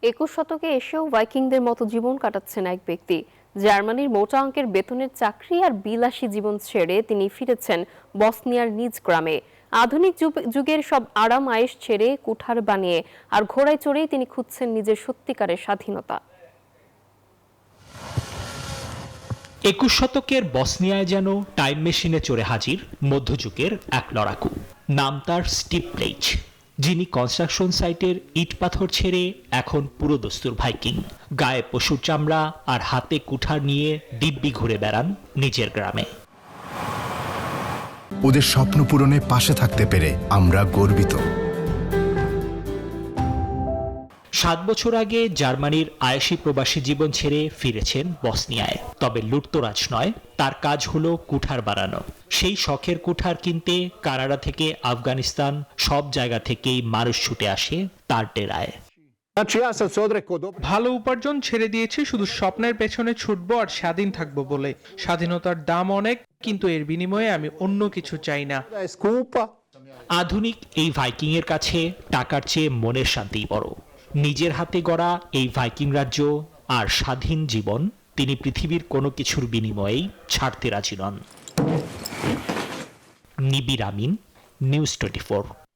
21 শতকে এসেও ভাইকিংদের মতো জীবন কাটাচ্ছেন এক ব্যক্তি। জার্মানির মোটা অঙ্কের বেতনের চাকরি আর বিলাসী জীবন ছেড়ে তিনি ফিরেছেন বসনিয়ার নিজ গ্রামে। আধুনিক যুগের সব আরাম আয়েশ ছেড়ে কুঠার বানিয়ে আর ঘোড়ায় চড়েই তিনি খুঁজছেন নিজের সত্যিকারের স্বাধীনতা। 21 শতকের বসনিয়ায় যেন টাইম মেশিনে চড়ে হাজির মধ্যযুগের এক লড়াকু। নাম তার স্টিভ প্লেইচ, যিনি কনস্ট্রাকশন সাইটের ইট পাথর ছেড়ে এখন পুরোদস্তুর ভাইকিং। গায়ে পশুর চামড়া আর হাতে কুঠার নিয়ে দিব্যি ঘুরে বেড়ান নিজের গ্রামে। ওদের স্বপ্ন পূরণে পাশে থাকতে পেরে আমরা গর্বিত। 7 বছর আগে জার্মানির আয়েশি প্রবাসী জীবন ছেড়ে ফিরেছেন বসনিয়ায়। তবে লুটতরাজ নয়, তার কাজ হলো কুঠার বানানো। সেই শখের কুঠার কিনতে কানাডা থেকে আফগানিস্তান সব জায়গা থেকেই মানুষ ছুটে আসে তার ডেরায়। ভালো উপার্জন ছেড়ে দিয়েছি শুধু স্বপ্নের পেছনে ছুটবো আর স্বাধীন থাকবো বলে। স্বাধীনতার দাম অনেক, কিন্তু এর বিনিময়ে আমি অন্য কিছু চাই না। আধুনিক এই ভাইকিং এর কাছে টাকার চেয়ে মনের শান্তিই বড়। নিজের হাতে গড়া এই ভাইকিং রাজ্য আর স্বাধীন জীবন তিনি পৃথিবীর কোনো কিছুর বিনিময়েই ছাড়তে রাজি নন। নিবিড় আমিন, নিউজ 24।